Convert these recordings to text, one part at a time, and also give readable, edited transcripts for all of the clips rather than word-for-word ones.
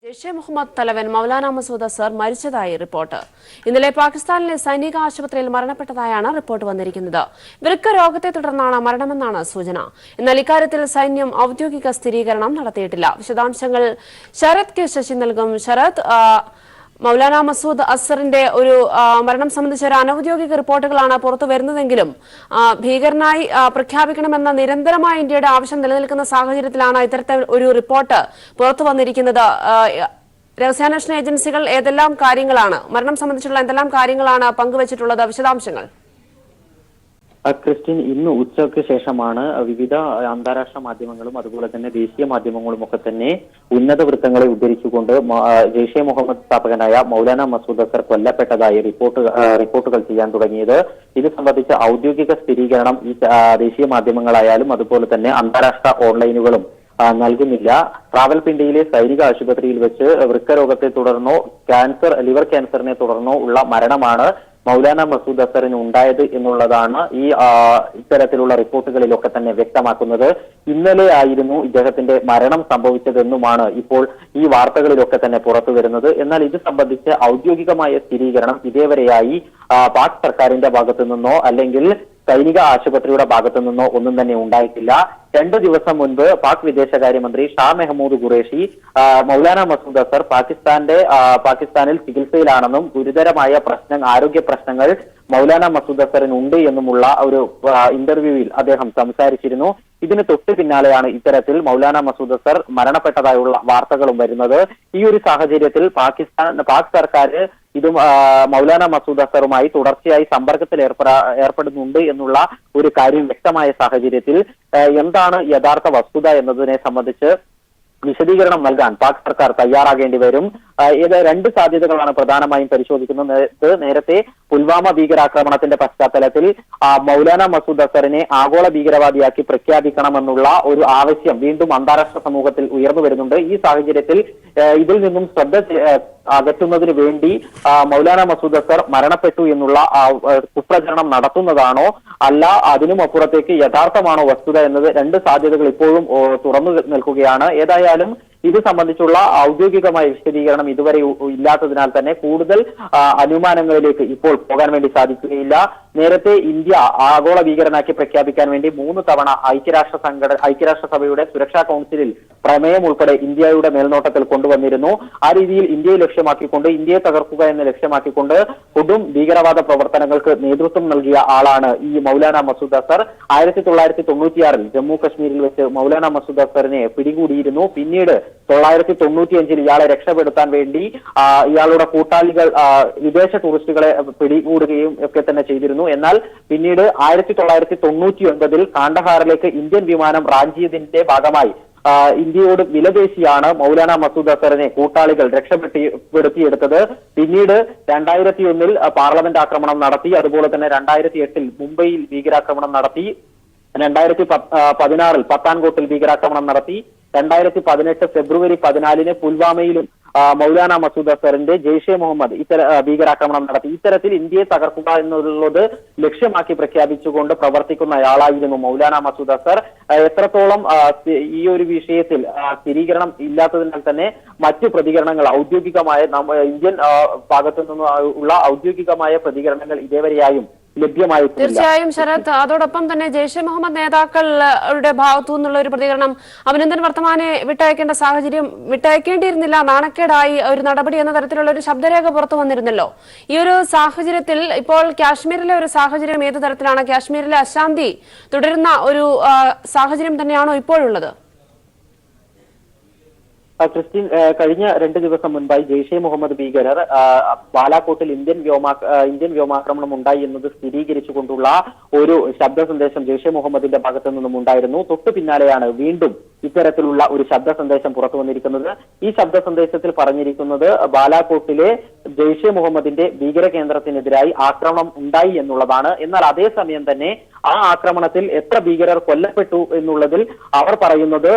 ജെയ്ഷെ മുഹമ്മദ് തലവൻ മൗലാന മസൂദ് അസർ മരിച്ചതായി റിപ്പോർട്ട്. ഇന്നലെ പാകിസ്ഥാനിലെ സൈനിക ആശുപത്രിയിൽ മരണപ്പെട്ടതായാണ് റിപ്പോർട്ട് വന്നിരിക്കുന്നത്. വൃക്ക രോഗത്തെ തുടർന്നാണ് മരണമെന്നാണ് സൂചന. എന്നാൽ ഇക്കാര്യത്തിൽ സൈന്യം ഔദ്യോഗിക സ്ഥിരീകരണം നടത്തിയിട്ടില്ല. വിശദാംശങ്ങൾ ശരത് കെ ശശി നൽകും. ശരത്, മൗലാന മസൂദ് അസറിന്റെ ഒരു മരണം സംബന്ധിച്ച ഒരു അനൌദ്യോഗിക റിപ്പോർട്ടുകളാണ് പുറത്തു വരുന്നതെങ്കിലും ഭീകരനായി പ്രഖ്യാപിക്കണമെന്ന നിരന്തരമായ ഇന്ത്യയുടെ ആവശ്യം നിലനിൽക്കുന്ന സാഹചര്യത്തിലാണ് ഇത്തരത്തിൽ ഒരു റിപ്പോർട്ട് പുറത്തു വന്നിരിക്കുന്നത്. രഹസ്യാന്വേഷണ ഏജൻസികൾ ഏതെല്ലാം കാര്യങ്ങളാണ് മരണം സംബന്ധിച്ചുള്ള എന്തെല്ലാം കാര്യങ്ങളാണ് പങ്കുവച്ചിട്ടുള്ളത്? വിശദാംശങ്ങൾ. ക്രിസ്ത്യൻ, ഇന്ന് ഉച്ചയ്ക്ക് ശേഷമാണ് വിവിധ അന്താരാഷ്ട്ര മാധ്യമങ്ങളും അതുപോലെ തന്നെ ദേശീയ മാധ്യമങ്ങളും ഒക്കെ തന്നെ ഉന്നത വൃത്തങ്ങളെ ഉദ്ധരിച്ചുകൊണ്ട് ജെയ്ഷെ മുഹമ്മദ് സ്ഥാപകനായ മൗലാന മസൂദ് അസർ കൊല്ലപ്പെട്ടതായി റിപ്പോർട്ടുകൾ ചെയ്യാൻ തുടങ്ങിയത്. ഇത് സംബന്ധിച്ച ഔദ്യോഗിക സ്ഥിരീകരണം ഈ ദേശീയ മാധ്യമങ്ങളായാലും അതുപോലെ തന്നെ അന്താരാഷ്ട്ര ഓൺലൈനുകളും നൽകുന്നില്ല. റാവൽപിണ്ടിയിലെ സൈനിക ആശുപത്രിയിൽ വെച്ച് വൃക്കരോഗത്തെ തുടർന്നോ ലിവർ ക്യാൻസറിനെ തുടർന്നോ ഉള്ള മരണമാണ് മൗലാന മസൂദ് അസറിന് ഉണ്ടായത് എന്നുള്ളതാണ് ഈ ഇത്തരത്തിലുള്ള റിപ്പോർട്ടുകളിലൊക്കെ തന്നെ വ്യക്തമാക്കുന്നത്. ഇന്നലെ ആയിരുന്നു ഇദ്ദേഹത്തിന്റെ മരണം സംഭവിച്ചതെന്നുമാണ് ഇപ്പോൾ ഈ വാർത്തകളിലൊക്കെ തന്നെ പുറത്തു വരുന്നത്. എന്നാൽ ഇത് സംബന്ധിച്ച് ഔദ്യോഗികമായ സ്ഥിരീകരണം ഇതേവരെയായി പാക് സർക്കാരിന്റെ ഭാഗത്തു നിന്നോ അല്ലെങ്കിൽ സൈനിക ആശുപത്രിയുടെ ഭാഗത്തു നിന്നോ ഒന്നും തന്നെ ഉണ്ടായിട്ടില്ല. 2 ദിവസം മുൻപ് പാക് വിദേശകാര്യമന്ത്രി ഷാ മെഹ്മൂദ് ഖുറേഷി മൗലാന മസൂദ് അസർ പാകിസ്ഥാനിൽ ചികിത്സയിലാണെന്നും ഗുരുതരമായ ആരോഗ്യ പ്രശ്നങ്ങൾ മൗലാന മസൂദ് അസറിന് ഉണ്ട് എന്നുമുള്ള ഒരു ഇന്റർവ്യൂവിൽ അദ്ദേഹം സംസാരിച്ചിരുന്നു. ഇതിന് തൊട്ട് പിന്നാലെയാണ് ഇത്തരത്തിൽ മൗലാന മസൂദ് അസർ മരണപ്പെട്ടതായുള്ള വാർത്തകളും വരുന്നത്. ഈ ഒരു സാഹചര്യത്തിൽ പാക് സർക്കാർ ഇതും മൗലാന മസൂദ് അസറുമായി തുടർച്ചയായി സമ്പർക്കത്തിൽ ഏർപ്പെടുന്നുണ്ട് എന്നുള്ള ഒരു കാര്യം വ്യക്തമായ സാഹചര്യത്തിൽ എന്താണ് യഥാർത്ഥ വസ്തുത എന്നതിനെ സംബന്ധിച്ച് വിശദീകരണം നൽകാൻ പാക് സർക്കാർ തയ്യാറാകേണ്ടി വരും. ഇത് 2 സാധ്യതകളാണ് പ്രധാനമായും പരിശോധിക്കുന്നത്. നേരത്തെ പുൽവാമ ഭീകരാക്രമണത്തിന്റെ പശ്ചാത്തലത്തിൽ മൗലാന മസൂദ് അസറിനെ ആഗോള ഭീകരവാദിയാക്കി പ്രഖ്യാപിക്കണമെന്നുള്ള ഒരു ആവശ്യം വീണ്ടും അന്താരാഷ്ട്ര സമൂഹത്തിൽ ഉയർന്നു വരുന്നുണ്ട്. ഈ സാഹചര്യത്തിൽ ഇതിൽ നിന്നും ശ്രദ്ധ അകറ്റുന്നതിന് വേണ്ടി മൗലാന മസൂദ് അസർ മരണപ്പെട്ടു എന്നുള്ള കുപ്രചരണം നടത്തുന്നതാണോ അല്ല അതിനും അപ്പുറത്തേക്ക് യഥാർത്ഥമാണോ വസ്തുത എന്നത് 2 സാധ്യതകൾ ഇപ്പോഴും തുറന്നു നിൽക്കുകയാണ്. ഏതായാലും ഇത് സംബന്ധിച്ചുള്ള ഔദ്യോഗികമായ വിശദീകരണം ഇതുവരെ ഇല്ലാത്തതിനാൽ തന്നെ കൂടുതൽ അനുമാനങ്ങളിലേക്ക് ഇപ്പോൾ പോകാൻ വേണ്ടി സാധിക്കുകയില്ല. നേരത്തെ ഇന്ത്യ ആഗോള ഭീകരനാക്കി പ്രഖ്യാപിക്കാൻ വേണ്ടി 3 തവണ ഐക്യരാഷ്ട്രസഭയുടെ സുരക്ഷാ കൗൺസിലിൽ പ്രമേയം ഉൾപ്പെടെ ഇന്ത്യയുടെ മേൽനോട്ടത്തിൽ കൊണ്ടുവന്നിരുന്നു. ആ രീതിയിൽ ഇന്ത്യയെ ലക്ഷ്യമാക്കിക്കൊണ്ട് ഇന്ത്യയെ തകർക്കുക എന്ന് ലക്ഷ്യമാക്കിക്കൊണ്ട് കൊടും ഭീകരവാദ പ്രവർത്തനങ്ങൾക്ക് നേതൃത്വം നൽകിയ ആളാണ് ഈ മൗലാന മസൂദ് അസർ. 1996 ജമ്മു കശ്മീരിൽ വെച്ച് മൗലാന മസൂദ് അസറിനെ പിടികൂടിയിരുന്നു. പിന്നീട് 1995 ഇയാളെ രക്ഷപ്പെടുത്താൻ വേണ്ടി ഇയാളുടെ കൂട്ടാളികൾ വിദേശ ടൂറിസ്റ്റുകളെ പിടികൂടുകയും ഒക്കെ തന്നെ ചെയ്തിരുന്നു. എന്നാൽ പിന്നീട് 1999 കാണ്ഡഹാറിലേക്ക് ഇന്ത്യൻ വിമാനം റാഞ്ചിയതിന്റെ ഭാഗമായി ഇന്ത്യയോട് വിലപേശിയാണ് മൗലാന മസൂദ് അസറിനെ കൂട്ടാളികൾ രക്ഷപ്പെടുത്തിയെടുത്തത്. പിന്നീട് 2001 പാർലമെന്റ് ആക്രമണം നടത്തി. അതുപോലെ തന്നെ 2008 മുംബൈയിൽ ഭീകരാക്രമണം നടത്തി. 2016 പത്താൻകോട്ടിൽ ഭീകരാക്രമണം നടത്തി. 2018 ഫെബ്രുവരി 14 പുൽവാമയിലും മൗലാന മസൂദ് അസറിന്റെ ജെയ്ഷെ മുഹമ്മദ് ഭീകരാക്രമണം നടത്തി. ഇത്തരത്തിൽ ഇന്ത്യയെ തകർക്കുക എന്നുള്ളത് ലക്ഷ്യമാക്കി പ്രഖ്യാപിച്ചുകൊണ്ട് പ്രവർത്തിക്കുന്നയാളായിരുന്നു മൗലാന മസൂദ് അസർ. എത്രത്തോളം ഈ ഒരു വിഷയത്തിൽ സ്ഥിരീകരണം ഇല്ലാത്തതിനാൽ തന്നെ മറ്റു പ്രതികരണങ്ങൾ ഔദ്യോഗികമായ ഇന്ത്യൻ ഭാഗത്തു നിന്നുള്ള ഔദ്യോഗികമായ പ്രതികരണങ്ങൾ ഇതേവരെയായും ലഭ്യമായിട്ടില്ല. തീർച്ചയായും ശരത്, അതോടൊപ്പം തന്നെ ജെയ്ഷെ മുഹമ്മദ് നേതാക്കളുടെ ഭാഗത്തു നിന്നുള്ള ഒരു പ്രതികരണം അഭിനന്ദൻ വർത്തമാനെ വിട്ടയക്കേണ്ടിയിരുന്നില്ല, നാണക്കേടായി ഒരു നടപടി എന്ന തരത്തിലുള്ള ഒരു ശബ്ദരേഖ പുറത്തു വന്നിരുന്നല്ലോ. ഈ ഒരു സാഹചര്യത്തിൽ ഇപ്പോൾ കാശ്മീരിലെ ഒരു സാഹചര്യം ഏതു തരത്തിലാണ്? കാശ്മീരിലെ അശാന്തി തുടരുന്ന ഒരു സാഹചര്യം തന്നെയാണോ ഇപ്പോഴുള്ളത്? ക്രിസ്ത്യൻ, കഴിഞ്ഞ 2 ദിവസം മുൻപായി ജെയ്ഷെ മുഹമ്മദ് ഭീകരർ ബാലാകോട്ടിൽ ഇന്ത്യൻ വ്യോമാക്രമണം ഉണ്ടായി എന്നത് സ്ഥിരീകരിച്ചുകൊണ്ടുള്ള ഒരു ശബ്ദ സന്ദേശം ജെയ്ഷെ മുഹമ്മദിന്റെ ഭാഗത്തു നിന്നും ഉണ്ടായിരുന്നു. തൊട്ടു പിന്നാലെയാണ് വീണ്ടും ഇത്തരത്തിലുള്ള ഒരു ശബ്ദ സന്ദേശം പുറത്തു വന്നിരിക്കുന്നത്. ഈ ശബ്ദ സന്ദേശത്തിൽ പറഞ്ഞിരിക്കുന്നത് ബാലാകോട്ടിലെ ജെയ്ഷെ മുഹമ്മദിന്റെ ഭീകര കേന്ദ്രത്തിനെതിരായി ആക്രമണം ഉണ്ടായി എന്നുള്ളതാണ്. എന്നാൽ അതേസമയം തന്നെ ആ ആക്രമണത്തിൽ എത്ര ഭീകരർ കൊല്ലപ്പെട്ടു എന്നുള്ളതിൽ അവർ പറയുന്നത്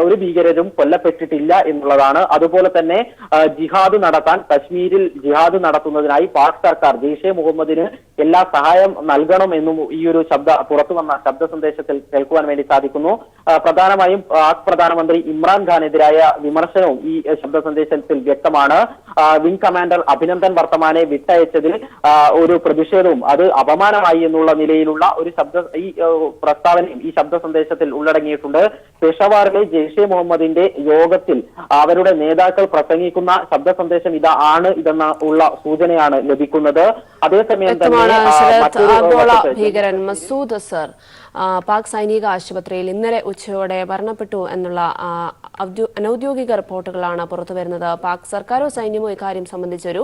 ഒരു ഭീകരരും കൊല്ലപ്പെട്ടിട്ടില്ല എന്നുള്ളതാണ്. അതുപോലെ തന്നെ ജിഹാദ് നടത്താൻ കശ്മീരിൽ ജിഹാദ് നടത്തുന്നതിനായി പാക് സർക്കാർ ജെയ്ഷെ മുഹമ്മദിന് എല്ലാ സഹായം നൽകണം എന്നും ഈ ഒരു പുറത്തു വന്ന ശബ്ദ സന്ദേശത്തിൽ കേൾക്കുവാൻ വേണ്ടി സാധിക്കുന്നു. പ്രധാനമായും ആ പാക് പ്രധാനമന്ത്രി ഇമ്രാൻഖാനെതിരായ വിമർശനവും ഈ ശബ്ദ സന്ദേശത്തിൽ വ്യക്തമാണ്. വിംഗ് കമാൻഡർ അഭിനന്ദൻ വർത്തമാനെ വിട്ടയച്ചതിൽ ഒരു പ്രതിഷേധവും അത് അപമാനമായി എന്നുള്ള നിലയിലുള്ള ഒരു പ്രസ്താവനയും ഈ ശബ്ദ സന്ദേശത്തിൽ ഉള്ളടങ്ങിയിട്ടുണ്ട്. പെഷവാറിലെ ജെയ്ഷെ മുഹമ്മദിന്റെ യോഗത്തിൽ അവരുടെ നേതാക്കൾ പ്രസംഗിക്കുന്ന ശബ്ദ സന്ദേശം ഇതെന്ന ഉള്ള സൂചനയാണ് ലഭിക്കുന്നത്. അതേസമയം തന്നെ ഭീകരൻ മസൂദ് അസർ പാക് സൈനിക ആശുപത്രിയിൽ ഇന്നലെ ഉച്ചയോടെ മരണപ്പെട്ടു എന്നുള്ള അനൌദ്യോഗിക റിപ്പോർട്ടുകളാണ് പുറത്തുവരുന്നത്. പാക് സർക്കാരോ സൈന്യമോ ഇക്കാര്യം സംബന്ധിച്ചൊരു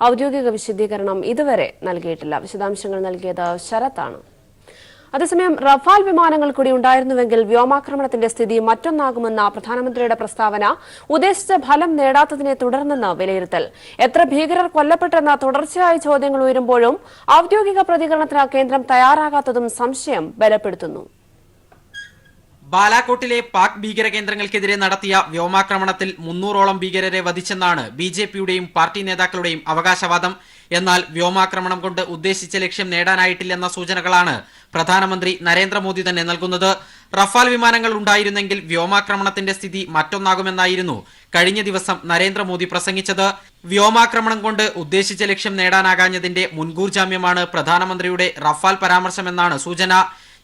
ഔദ്യോഗിക വിശദീകരണം ഇതുവരെ നൽകിയിട്ടില്ല. വിശദാംശങ്ങൾ നൽകിയത് ശരത്താണ്. അതേസമയം റഫാൽ വിമാനങ്ങൾ കൂടി ഉണ്ടായിരുന്നുവെങ്കിൽ വ്യോമാക്രമണത്തിന്റെ സ്ഥിതി മറ്റൊന്നാകുമെന്ന പ്രധാനമന്ത്രിയുടെ പ്രസ്താവന ഉദ്ദേശിച്ച ഫലം നേടാത്തതിനെ തുടർന്നെന്ന് വിലയിരുത്തൽ. എത്ര ഭീകരർ കൊല്ലപ്പെട്ടെന്ന തുടർച്ചയായ ചോദ്യങ്ങൾ ഉയരുമ്പോഴും ഔദ്യോഗിക പ്രതികരണത്തിന് കേന്ദ്രം തയ്യാറാകാത്തതും സംശയം ബലപ്പെടുത്തുന്നു. ബാലാകോട്ടിലെ പാക് ഭീകര കേന്ദ്രങ്ങൾക്കെതിരെ നടത്തിയ വ്യോമാക്രമണത്തിൽ 300ഓളം ഭീകരരെ വധിച്ചെന്നാണ് ബിജെപിയുടെയും പാർട്ടി നേതാക്കളുടെയും അവകാശവാദം. എന്നാൽ വ്യോമാക്രമണം കൊണ്ട് ഉദ്ദേശിച്ച ലക്ഷ്യം നേടാനായിട്ടില്ലെന്ന സൂചനകളാണ് പ്രധാനമന്ത്രി നരേന്ദ്രമോദി തന്നെ നൽകുന്നത്. റഫാൽ വിമാനങ്ങൾ ഉണ്ടായിരുന്നെങ്കിൽ വ്യോമാക്രമണത്തിന്റെ സ്ഥിതി മറ്റൊന്നാകുമെന്നായിരുന്നു കഴിഞ്ഞ ദിവസം നരേന്ദ്രമോദി പ്രസംഗിച്ചത്. വ്യോമാക്രമണം കൊണ്ട് ഉദ്ദേശിച്ച ലക്ഷ്യം നേടാനാകാഞ്ഞതിന്റെ മുൻകൂർ ജാമ്യമാണ് പ്രധാനമന്ത്രിയുടെ റഫാൽ പരാമർശമെന്നാണ് സൂചന.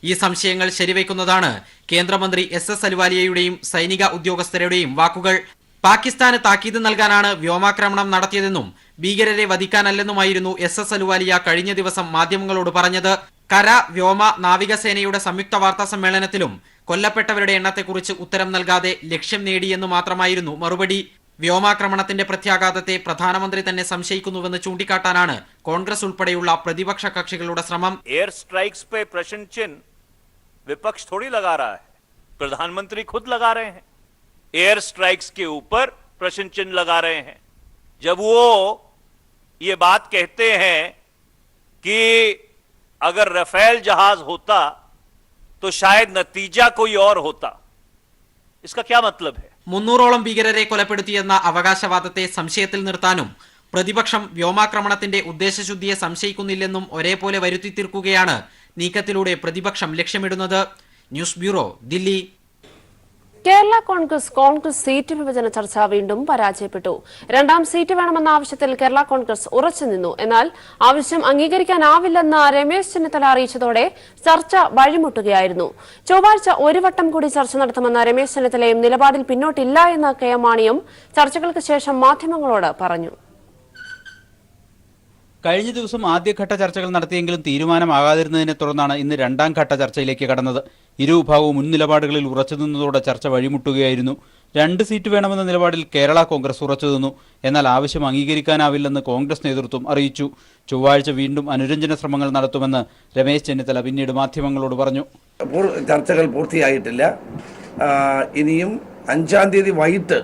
ഈ സംശയങ്ങൾ ശരിവയ്ക്കുന്നതാണ് കേന്ദ്രമന്ത്രി എസ് അലുവാലിയയുടെയും സൈനിക ഉദ്യോഗസ്ഥരുടെയും വാക്കുകൾ. പാകിസ്ഥാന് താക്കീത് നൽകാനാണ് വ്യോമാക്രമണം നടത്തിയതെന്നും ഭീകരരെ വധിക്കാനല്ലെന്നുമായിരുന്നു എസ് അലുവാലിയ കഴിഞ്ഞ ദിവസം മാധ്യമങ്ങളോട് പറഞ്ഞത്. കര, വ്യോമ, നാവികസേനയുടെ സംയുക്ത വാർത്താ സമ്മേളനത്തിലും കൊല്ലപ്പെട്ടവരുടെ എണ്ണത്തെക്കുറിച്ച് ഉത്തരം നൽകാതെ ലക്ഷ്യം നേടിയെന്നു മാത്രമായിരുന്നു മറുപടി. വ്യോമാക്രമണത്തിന്റെ പ്രത്യാഘാതത്തെ പ്രധാനമന്ത്രി തന്നെ സംശയിക്കുന്നുവെന്ന് ചൂണ്ടിക്കാട്ടാനാണ് കോൺഗ്രസ് ഉൾപ്പെടെയുള്ള പ്രതിപക്ഷ കക്ഷികളുടെ ശ്രമം. एयर स्ट्राइक्स पे प्रश्न चिन्ह विपक्ष थोड़ी लगा रहा है, प्रधानमंत्री खुद लगा रहे हैं. एयर स्ट्राइक्स के ऊपर प्रश्न चिन्ह लगा रहे हैं. जब वो ये बात कहते हैं कि अगर रफेल जहाज होता तो शायद नतीजा कोई और होता, इसका क्या मतलब है? 300ഓളം ഭീകരരെ കൊലപ്പെടുത്തിയെന്ന അവകാശവാദത്തെ സംശയത്തിൽ നിർത്താനും പ്രതിപക്ഷം വ്യോമാക്രമണത്തിന്റെ ഉദ്ദേശശുദ്ധിയെ സംശയിക്കുന്നില്ലെന്നും ഒരേപോലെ വരുത്തി തീർക്കുകയാണ് നീക്കത്തിലൂടെ പ്രതിപക്ഷം ലക്ഷ്യമിടുന്നത്. News bureau, Delhi. Kerala Congress seat വിഭജന ചർച്ച വീണ്ടും പരാജയപ്പെട്ടു. 2ാം സീറ്റ് വേണമെന്ന ആവശ്യത്തിൽ കേരള കോൺഗ്രസ് ഉറച്ചുനിന്നു. എന്നാൽ ആവശ്യം അംഗീകരിക്കാനാവില്ലെന്ന് രമേശ് ചെന്നിത്തല അറിയിച്ചതോടെ ചർച്ച വഴിമുട്ടുകയായിരുന്നു. ചൊവ്വാഴ്ച ഒരു വട്ടം കൂടി ചർച്ച നടത്തുമെന്ന രമേശ് ചെന്നിത്തലയും നിലപാടിൽ പിന്നോട്ടില്ല എന്ന് കെ എം മാണിയും ചർച്ചകൾക്ക് ശേഷം മാധ്യമങ്ങളോട് പറഞ്ഞു. കഴിഞ്ഞ ദിവസം ആദ്യഘട്ട ചർച്ചകൾ നടത്തിയെങ്കിലും തീരുമാനമാകാതിരുന്നതിനെ തുടർന്നാണ് ഇന്ന് 2ാം ഘട്ട ചർച്ചയിലേക്ക് കടന്നത്. ഇരുവിഭാഗവും മുൻ നിലപാടുകളിൽ ഉറച്ചുനിന്നതോടെ ചർച്ച വഴിമുട്ടുകയായിരുന്നു. 2 സീറ്റ് വേണമെന്ന നിലപാടിൽ കേരള കോൺഗ്രസ് ഉറച്ചുനിന്നു. എന്നാൽ ആവശ്യം അംഗീകരിക്കാനാവില്ലെന്ന് കോൺഗ്രസ് നേതൃത്വം അറിയിച്ചു. ചൊവ്വാഴ്ച വീണ്ടും അനുരഞ്ജന ശ്രമങ്ങൾ നടത്തുമെന്ന് രമേശ് ചെന്നിത്തല പിന്നീട് മാധ്യമങ്ങളോട് പറഞ്ഞു. ചർച്ചകൾ പൂർത്തിയായിട്ടില്ല. ഇനിയും 5-ാം തീയതി വൈകിട്ട്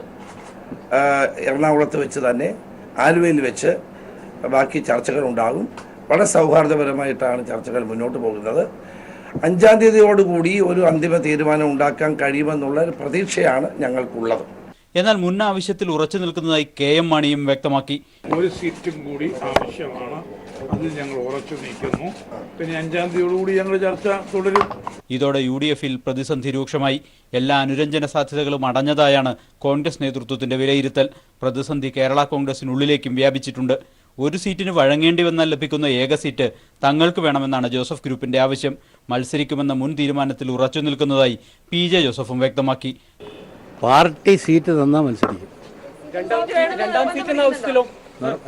എറണാകുളത്ത് വെച്ച് തന്നെ ആലുവയിൽ വെച്ച് ബാക്കി ചർച്ചകൾ ഉണ്ടാകും. വളരെ സൗഹാർദ്ദപരമായിട്ടാണ് ചർച്ചകൾ മുന്നോട്ട് പോകുന്നത്. 5-ാം തീയതിയോടുകൂടി ഒരു അന്തിമ തീരുമാനം ഉണ്ടാക്കാൻ കഴിയുമെന്നുള്ള ഒരു പ്രതീക്ഷയാണ് ഞങ്ങൾക്കുള്ളത്. എന്നാൽ മുൻ ആവശ്യത്തിൽ ഉറച്ചു നിൽക്കുന്നതായി കെ എം മാണിയും വ്യക്തമാക്കി. ഒരു സീറ്റും കൂടി ആവശ്യമാണ്, അതിൽ ഞങ്ങൾ ഉറച്ചു നിൽക്കുന്നു. പിന്നെ 5-ാം തീയതിയോടുകൂടി ഞങ്ങൾ ചർച്ച തുടരും. ഇതോടെ UDF-ൽ പ്രതിസന്ധി രൂക്ഷമായി. എല്ലാ അനുരഞ്ജന സാധ്യതകളും അടഞ്ഞതായാണ് കോൺഗ്രസ് നേതൃത്വത്തിന്റെ വിലയിരുത്തൽ. പ്രതിസന്ധി കേരള കോൺഗ്രസിനുള്ളിലേക്കും വ്യാപിച്ചിട്ടുണ്ട്. ഒരു സീറ്റിന് വഴങ്ങേണ്ടി വന്നാൽ ലഭിക്കുന്ന ഏക സീറ്റ് തങ്ങൾക്ക് വേണമെന്നാണ് ജോസഫ് ഗ്രൂപ്പിന്റെ ആവശ്യം. മത്സരിക്കുമെന്ന മുൻ തീരുമാനത്തിൽ ഉറച്ചു നിൽക്കുന്നതായി PJ ജോസഫും വ്യക്തമാക്കി. പാർട്ടി സീറ്റ് തന്നാൽ മത്സരിക്കും.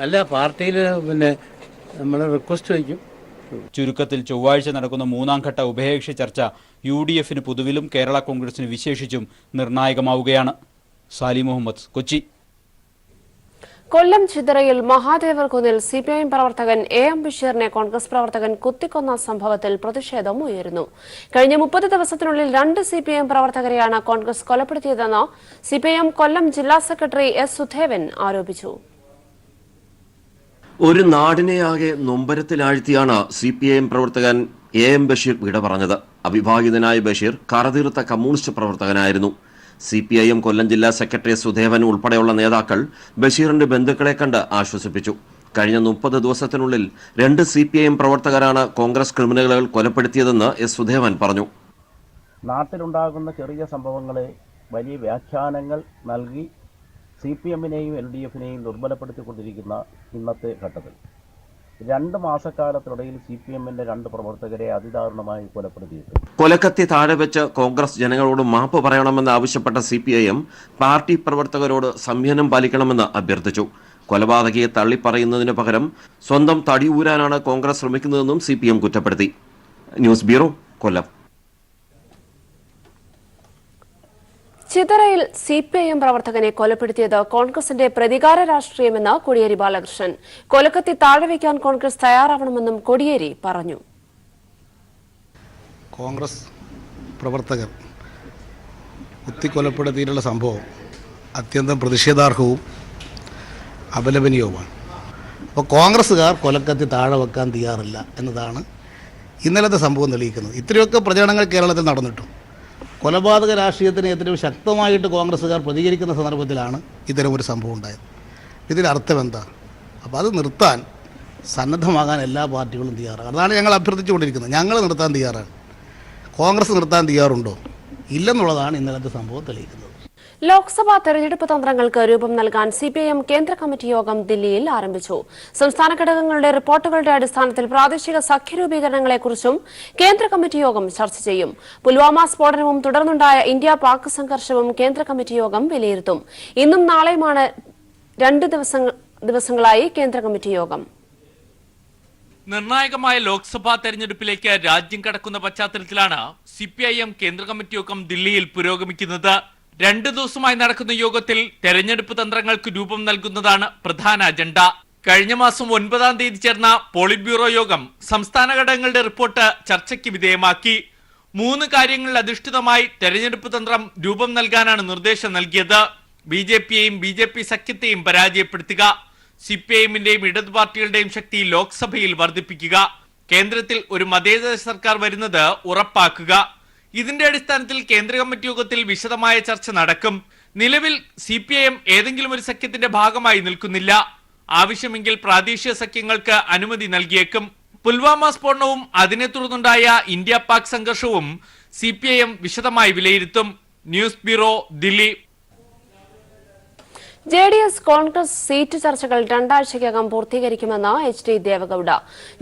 അല്ല, പാർട്ടിയിൽ പിന്നെ നമ്മൾ റിക്വസ്റ്റ് വയ്ക്കും. ചുരുക്കത്തിൽ ചൊവ്വാഴ്ച നടക്കുന്ന 3ാം ഘട്ട ഉഭയകക്ഷി ചർച്ച UDF-ന് പൊതുവിലും കേരള കോൺഗ്രസിന് വിശേഷിച്ചും നിർണായകമാവുകയാണ്. സാലി മുഹമ്മദ്, കൊച്ചി. കൊല്ലം ചിതറയിൽ മഹാദേവർ കുന്നിൽ CPIM പ്രവർത്തകൻ AM ബഷീറിനെ കോൺഗ്രസ് പ്രവർത്തകൻ കുത്തിക്കൊന്ന സംഭവത്തിൽ പ്രതിഷേധം ഉയരുന്നു. കഴിഞ്ഞ 30 ദിവസത്തിനുള്ളിൽ 2 CPIM പ്രവർത്തകരെയാണ് കോൺഗ്രസ് കൊലപ്പെടുത്തിയതെന്ന് CPIM കൊല്ലം ജില്ലാ സെക്രട്ടറി S സുധേവൻ ആരോപിച്ചു. ഒരു നാടിനെയാകെ നൊമ്പരത്തിലാഴ്ത്തിയാണ് CPIM പ്രവർത്തകൻ AM ബഷീർ വിട പറഞ്ഞത്. അവിഭാഗിതനായ ബഷീർ കറതീർത്ത കമ്മ്യൂണിസ്റ്റ് പ്രവർത്തകനായിരുന്നു. CPIM കൊല്ലം ജില്ലാ സെക്രട്ടറി സുധേവൻ ഉൾപ്പെടെയുള്ള നേതാക്കൾ ബഷീറിന്റെ ബന്ധുക്കളെ കണ്ട് ആശ്വസിപ്പിച്ചു. കഴിഞ്ഞ 30 ദിവസത്തിനുള്ളിൽ 2 CPIM പ്രവർത്തകരാണ് കോൺഗ്രസ് ക്രിമിനലുകൾ കൊലപ്പെടുത്തിയതെന്ന് S സുധേവൻ പറഞ്ഞു. നാട്ടിലുണ്ടാകുന്ന ചെറിയ സംഭവങ്ങളെ വലിയ വ്യാഖ്യാനങ്ങൾ നൽകി CPM-നെയും LDF-നെയും ദുർബലപ്പെടുത്തിക്കൊണ്ടിരിക്കുന്ന ഇന്നത്തെ ഘട്ടത്തിൽ 2 മാസക്കാലത്തിനിടയിൽ CPM-ന്റെ 2 പ്രവർത്തകരെ അതിദാരുണമായി കൊലപ്പെടുത്തിയിട്ടുണ്ട്. കൊലക്കത്തി താഴെ വെച്ച് കോൺഗ്രസ് ജനങ്ങളോട് മാപ്പ് പറയണമെന്ന് ആവശ്യപ്പെട്ട CPIM പാർട്ടി പ്രവർത്തകരോട് സംയമനം പാലിക്കണമെന്ന് അഭ്യർത്ഥിച്ചു. കൊലപാതകയെ തള്ളിപ്പറയുന്നതിന് പകരം സ്വന്തം തടിയൂരാനാണ് കോൺഗ്രസ് ശ്രമിക്കുന്നതെന്നും CPM കുറ്റപ്പെടുത്തി. ന്യൂസ് ബ്യൂറോ, കൊല്ലം. ചിതറയിൽ CPIM പ്രവർത്തകനെ കൊലപ്പെടുത്തിയത് കോൺഗ്രസിന്റെ പ്രതികാര രാഷ്ട്രീയമെന്ന് കോടിയേരി ബാലകൃഷ്ണൻ. കൊലക്കത്തി താഴെ വയ്ക്കാൻ കോൺഗ്രസ് തയ്യാറാവണമെന്നും കോടിയേരി പറഞ്ഞു. കോൺഗ്രസ് പ്രവർത്തകർ കുത്തിക്കൊലപ്പെടുത്തിയിട്ടുള്ള സംഭവം അത്യന്തം പ്രതിഷേധാർഹവും അപലപനീയവുമാണ്. അപ്പോൾ കോൺഗ്രസ്സുകാർ കൊലക്കത്തി താഴെ വെക്കാൻ തയ്യാറില്ല എന്നതാണ് ഇന്നലത്തെ സംഭവം തെളിയിക്കുന്നത്. ഇത്രയൊക്കെ പ്രചരണങ്ങൾ കേരളത്തിൽ നടന്നിട്ടും കൊലപാതക രാഷ്ട്രീയത്തിന് ഏറ്റവും ശക്തമായിട്ട് കോൺഗ്രസ്സുകാർ പ്രതികരിക്കുന്ന സന്ദർഭത്തിലാണ് ഇത്തരമൊരു സംഭവം ഉണ്ടായത്. ഇതിനർത്ഥം എന്താ? അപ്പോൾ അത് നിർത്താൻ സന്നദ്ധമാകാൻ എല്ലാ പാർട്ടികളും തയ്യാറാണ്. അതാണ് ഞങ്ങൾ അഭ്യർത്ഥിച്ചുകൊണ്ടിരിക്കുന്നത്. ഞങ്ങൾ നിർത്താൻ തയ്യാറാണ്. കോൺഗ്രസ് നിർത്താൻ തയ്യാറുണ്ടോ? ഇല്ലെന്നുള്ളതാണ് ഇന്നലത്തെ സംഭവം തെളിയിക്കുന്നത്. ലോക്സഭാ തെരഞ്ഞെടുപ്പ് തന്ത്രങ്ങൾക്ക് രൂപം നൽകാൻ CPIM കേന്ദ്ര കമ്മിറ്റി യോഗം ദില്ലിയിൽ ആരംഭിച്ചു. സംസ്ഥാന ഘടകങ്ങളുടെ റിപ്പോർട്ടുകളുടെ അടിസ്ഥാനത്തിൽ പ്രാദേശിക സഖ്യരൂപീകരണങ്ങളെക്കുറിച്ചും കേന്ദ്ര കമ്മിറ്റി യോഗം ചർച്ച ചെയ്യും. പുൽവാമ സ്ഫോടനവും തുടർന്നുണ്ടായ ഇന്ത്യ-പാക് സംഘർഷവും കേന്ദ്ര കമ്മിറ്റി യോഗം വിലയിരുത്തും. ഇന്നും നാളെയുമാണ് 2 ദിവസങ്ങളായി കേന്ദ്ര കമ്മിറ്റി യോഗം. നിർണായകമായ ലോക്സഭാ തെരഞ്ഞെടുപ്പിലേക്ക് രാജ്യം കടക്കുന്ന പശ്ചാത്തലത്തിലാണ് CPIM കേന്ദ്ര കമ്മിറ്റി യോഗം ദില്ലിയിൽ പുരോഗമിക്കുന്നത്. 2 ദിവസമായി നടക്കുന്ന യോഗത്തിൽ തെരഞ്ഞെടുപ്പ് തന്ത്രങ്ങൾക്ക് രൂപം നൽകുന്നതാണ് പ്രധാന അജണ്ട. കഴിഞ്ഞ മാസം 9-ാം തീയതി ചേർന്ന പോളിറ്റ് ബ്യൂറോ യോഗം സംസ്ഥാന ഘടകങ്ങളുടെ റിപ്പോർട്ട് ചർച്ചയ്ക്ക് വിധേയമാക്കി. 3 കാര്യങ്ങളിൽ അധിഷ്ഠിതമായി തെരഞ്ഞെടുപ്പ് തന്ത്രം രൂപം നൽകാനാണ് നിർദ്ദേശം നൽകിയത്. BJP-യെയും BJP സഖ്യത്തെയും പരാജയപ്പെടുത്തുക, CPIM-ന്റെയും ഇടതു പാർട്ടികളുടെയും ശക്തി ലോക്സഭയിൽ വർദ്ധിപ്പിക്കുക, കേന്ദ്രത്തിൽ ഒരു മതേതര സർക്കാർ വരുന്നത് ഉറപ്പാക്കുക. ഇതിന്റെ അടിസ്ഥാനത്തിൽ കേന്ദ്ര കമ്മിറ്റി യോഗത്തിൽ വിശദമായ ചർച്ച നടക്കും. നിലവിൽ CPIM ഏതെങ്കിലും ഒരു സഖ്യത്തിന്റെ ഭാഗമായി നിൽക്കുന്നില്ല. ആവശ്യമെങ്കിൽ പ്രാദേശിക സഖ്യങ്ങൾക്ക് അനുമതി നൽകിയേക്കും. പുൽവാമ സ്ഫോടനവും അതിനെ തുടർന്നുണ്ടായ ഇന്ത്യ-പാക് സംഘർഷവും CPIM വിശദമായി വിലയിരുത്തും. News bureau, Delhi. JDS Congress seat ചർച്ചകൾ 2 ആഴ്ചയ്ക്കകം പൂർത്തീകരിക്കുമെന്ന് HD ദേവഗൌഡ.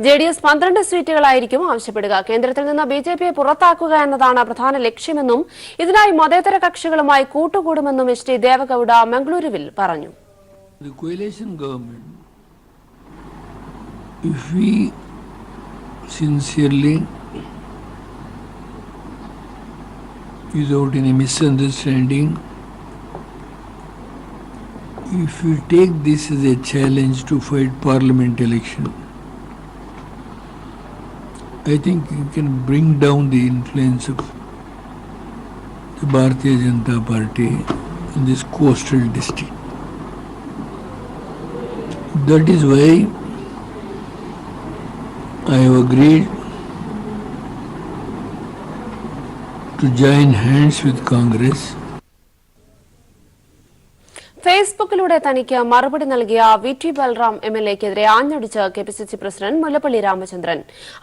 JDS 12 സീറ്റുകളായിരിക്കും ആവശ്യപ്പെടുക. കേന്ദ്രത്തിൽ നിന്ന് BJP-യെ പുറത്താക്കുക എന്നതാണ് പ്രധാന ലക്ഷ്യമെന്നും ഇതിനായി മതേതര കക്ഷികളുമായി കൂട്ടുകൂടുമെന്നും HD ദേവഗൌഡ മംഗളൂരുവിൽ പറഞ്ഞു. The coalition government, if we sincerely, without any misunderstanding, if we take this as a challenge to fight parliament election, I think you can bring down the influence of the Bharatiya Janata Party in this coastal district. That is why I have agreed to join hands with Congress. ഫേസ്ബുക്കിലൂടെ തനിക്ക് മറുപടി നൽകിയ VT Balram MLA-ക്കെതിരെ ആഞ്ഞടിച്ച് KPCC president Mullappally Ramachandran.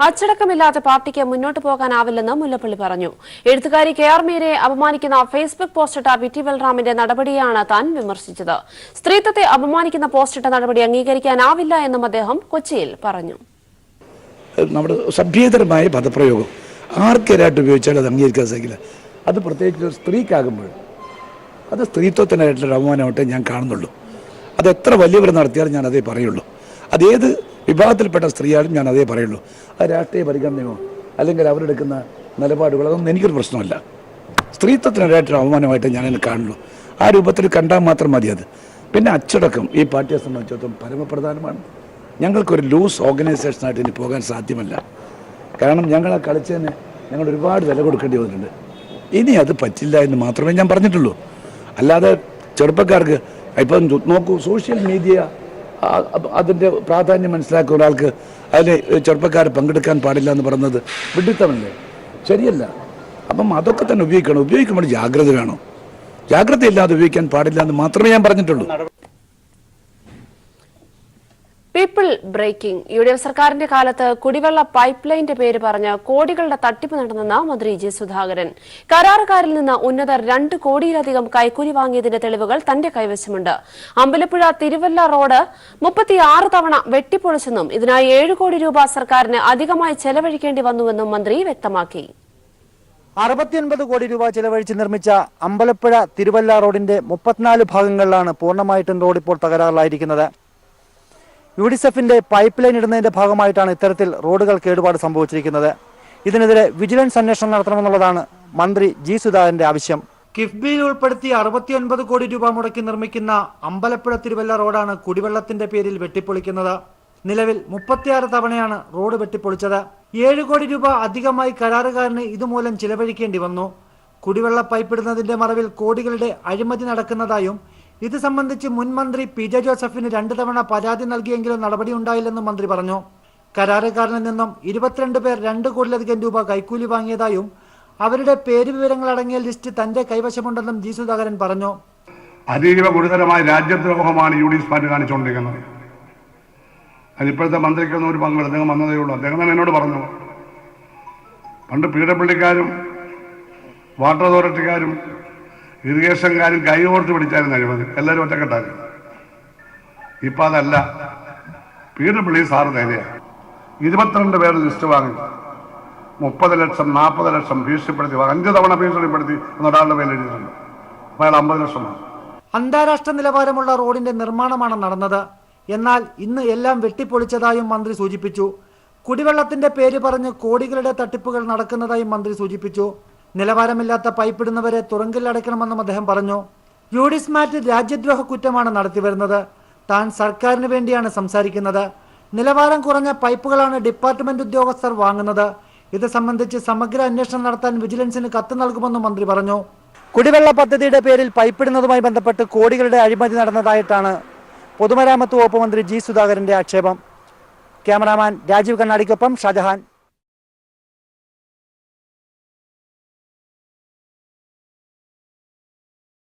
അച്ചടക്കമില്ലാത്ത പാർട്ടിക്ക് മുന്നോട്ട് പോകാനാവില്ലെന്ന് മുല്ലപ്പള്ളി പറഞ്ഞു. എഴുത്തുകാരി KR മീരയെ അപമാനിക്കുന്ന ഫേസ്ബുക്ക് പോസ്റ്റിട്ട VT ബൽറാമിന്റെ നടപടിയാണ് താൻ വിമർശിച്ചത്. സ്ത്രീത്വത്തെ അപമാനിക്കുന്ന പോസ്റ്റിട്ട നടപടി അംഗീകരിക്കാനാവില്ല എന്നും അദ്ദേഹം കൊച്ചിയിൽ പറഞ്ഞു. നമ്മുടെ സഭ്യേതരമായ പദപ്രയോഗം ആർക്കെതിരായിട്ട് ഉപയോഗിച്ചാൽ അത് അംഗീകരിക്കാൻ സാധിക്കില്ല. അത് പ്രത്യേകിച്ച് സ്ത്രീക്കാകുമ്പോൾ അത് സ്ത്രീത്വത്തിനായിട്ടുള്ള അവമാനമായിട്ടേ ഞാൻ കാണുന്നുള്ളൂ. അത് എത്ര വലിയവർ നടത്തിയാലും ഞാൻ അതേ പറയുള്ളൂ. അതേത് വിഭാഗത്തിൽപ്പെട്ട സ്ത്രീയാലും ഞാൻ അതേ പറയുള്ളൂ. അത് രാഷ്ട്രീയ പരിഗണനയോ അല്ലെങ്കിൽ അവരെടുക്കുന്ന നിലപാടുകളോ അതൊന്നും എനിക്കൊരു പ്രശ്നമല്ല. സ്ത്രീത്വത്തിനായിട്ടുള്ള അവമാനമായിട്ടേ ഞാനതിനെ കാണുള്ളൂ. ആ രൂപത്തിൽ കണ്ടാൽ മാത്രം മതി അത്. പിന്നെ അച്ചടക്കം ഈ പാർട്ടിയെ സംബന്ധിച്ചിടത്തോളം പരമപ്രധാനമാണ്. ഞങ്ങൾക്കൊരു ലൂസ് ഓർഗനൈസേഷനായിട്ട് ഇനി പോകാൻ സാധ്യമല്ല. കാരണം ഞങ്ങളെ കളിച്ചതിന് ഞങ്ങൾ ഒരുപാട് വില കൊടുക്കേണ്ടി വന്നിട്ടുണ്ട്. ഇനി അത് പറ്റില്ല എന്ന് മാത്രമേ ഞാൻ പറഞ്ഞിട്ടുള്ളൂ. അല്ലാതെ ചെറുപ്പക്കാർക്ക് ഇപ്പം നോക്കൂ, സോഷ്യൽ മീഡിയ അതിൻ്റെ പ്രാധാന്യം മനസ്സിലാക്കിയ ഒരാൾക്ക് അതിൽ ചെറുപ്പക്കാർ പങ്കെടുക്കാൻ പാടില്ല എന്ന് പറയുന്നത് വിഡിത്തമല്ലേ? ശരിയല്ല. അപ്പം അതൊക്കെ തന്നെ ഉപയോഗിക്കണം. ഉപയോഗിക്കുമ്പോൾ ജാഗ്രത വേണം. ജാഗ്രതയില്ലാതെ ഉപയോഗിക്കാൻ പാടില്ല എന്ന് മാത്രമേ ഞാൻ പറഞ്ഞിട്ടുള്ളൂ. People breaking. UDF സർക്കാരിന്റെ കാലത്ത് കുടിവെള്ള പൈപ്പ് ലൈനിന്റെ പേര് പറഞ്ഞ് കോടികളുടെ തട്ടിപ്പ് നടന്നെന്ന് മന്ത്രി ജി സുധാകരൻ. കരാറുകാരിൽ നിന്ന് ഉന്നതർ 2 കോടിയിലധികം കൈക്കൂലി വാങ്ങിയതിന്റെ തെളിവുകൾ തന്റെ കൈവശമുണ്ട്. അമ്പലപ്പുഴ തിരുവല്ല റോഡ് 36 തവണ വെട്ടിപ്പൊളിച്ചെന്നും ഇതിനായി 7 കോടി രൂപ സർക്കാരിന് അധികമായി ചെലവഴിക്കേണ്ടി വന്നുവെന്നും മന്ത്രി വ്യക്തമാക്കി. 69 കോടി രൂപ ചെലവഴിച്ച് നിർമ്മിച്ച അമ്പലപ്പുഴ തിരുവല്ല റോഡിന്റെ 34 ഭാഗങ്ങളിലാണ് പൂർണ്ണമായിട്ടും റോഡ് ഇപ്പോൾ തകരാറിലായിരിക്കുന്നത്. UDSFന്റെ പൈപ്പ് ലൈൻ ഇടുന്നതിന്റെ ഭാഗമായിട്ടാണ് ഇത്തരത്തിൽ റോഡുകൾ കേടുപാട് സംഭവിച്ചിരിക്കുന്നത്. ഇതിനെതിരെ വിജിലൻസ് അന്വേഷണം നടത്തണമെന്നുള്ളതാണ് മന്ത്രി ജി സുധാകരന്റെ ആവശ്യം. കിഫ്ബിയിൽ ഉൾപ്പെടുത്തി 69 കോടി രൂപ മുടക്കി നിർമ്മിക്കുന്ന അമ്പലപ്പുഴ തിരുവല്ല റോഡാണ് കുടിവെള്ളത്തിന്റെ പേരിൽ വെട്ടിപ്പൊളിക്കുന്നത്. നിലവിൽ 36 തവണയാണ് റോഡ് വെട്ടിപ്പൊളിച്ചത്. 7 കോടി രൂപ അധികമായി കരാറുകാരന് ഇതുമൂലം ചിലവഴിക്കേണ്ടി വന്നു. കുടിവെള്ള പൈപ്പിടുന്നതിന്റെ മറവിൽ കോടികളുടെ അഴിമതി നടക്കുന്നതായും ഇത് സംബന്ധിച്ച് മുൻ മന്ത്രി PJ ജോസഫിന് 2 തവണ പരാതി നൽകിയെങ്കിലും നടപടി ഉണ്ടായില്ലെന്നും മന്ത്രി പറഞ്ഞു. കരാറുകാരനിൽ നിന്നും 22 പേർ 2 കോടിയിലധികം രൂപ കൈക്കൂലി വാങ്ങിയതായും അവരുടെ പേര് വിവരങ്ങൾ അടങ്ങിയ ലിസ്റ്റ് തന്റെ കൈവശമുണ്ടെന്നും ജി സുധാകരൻ പറഞ്ഞു. അതീവ ഗുരുതരമായ രാജ്യദ്രോഹമാണ് UDF പാർട്ടി കാണിച്ചുകൊണ്ടിരിക്കുന്നത്. അതിപ്പോഴത്തെ മന്ത്രിക്കൊന്നും ഒരു പങ്ക് അദ്ദേഹം വന്നതേ ഉള്ളൂ. അദ്ദേഹം തന്നെ എന്നോട് പറഞ്ഞു, പണ്ട് PWDക്കാരും വാട്ടർ അതോറിറ്റിക്കാരും ഇറിഗേഷൻകാരും കൈകോർത്ത് പിടിച്ചായിരുന്നു അഴിമതി, എല്ലാവരും ഒറ്റക്കെട്ടായിരുന്നു. ഇപ്പൊ അതല്ല, PWD സാറ് നേരെയാണ്. 22 പേര് ലിസ്റ്റ് വാങ്ങി 30 ലക്ഷം 40 ലക്ഷം ഭീഷണിപ്പെടുത്തി 5 തവണ ഭീഷണിപ്പെടുത്തി എന്നൊരാളുടെ പേര് എഴുതിയിട്ടുണ്ട്. അപ്പോൾ അയാൾ 50 ലക്ഷമാണ്. അന്താരാഷ്ട്ര നിലവാരമുള്ള റോഡിന്റെ നിർമ്മാണമാണ് നടന്നത്. എന്നാൽ ഇന്ന് എല്ലാം വെട്ടിപ്പൊളിച്ചതായും മന്ത്രി സൂചിപ്പിച്ചു. കുടിവെള്ളത്തിന്റെ പേര് പറഞ്ഞ് കോടികളുടെ തട്ടിപ്പുകൾ നടക്കുന്നതായും മന്ത്രി സൂചിപ്പിച്ചു. നിലവാരമില്ലാത്ത പൈപ്പിടുന്നവരെ തുറങ്കിൽ അടയ്ക്കണമെന്നും അദ്ദേഹം പറഞ്ഞു. UDF മാറ്റ് രാജ്യദ്രോഹ കുറ്റമാണ് നടത്തിവരുന്നത്. താൻ സർക്കാരിന് വേണ്ടിയാണ് സംസാരിക്കുന്നത്. നിലവാരം കുറഞ്ഞ പൈപ്പുകളാണ് ഡിപ്പാർട്ട്മെന്റ് ഉദ്യോഗസ്ഥർ വാങ്ങുന്നത്. ഇത് സംബന്ധിച്ച് സമഗ്ര അന്വേഷണം നടത്താൻ വിജിലൻസിന് കത്ത് നൽകുമെന്നും മന്ത്രി പറഞ്ഞു. കുടിവെള്ള പദ്ധതിയുടെ പേരിൽ പൈപ്പിടുന്നതുമായി ബന്ധപ്പെട്ട് കോടികളുടെ അഴിമതി നടന്നതായിട്ടാണ് പൊതുമരാമത്ത് വകുപ്പ് മന്ത്രി ജി സുധാകരന്റെ ആക്ഷേപം. ക്യാമറാമാൻ രാജീവ് കണ്ണാടിക്കൊപ്പം ഷാജഹാൻ.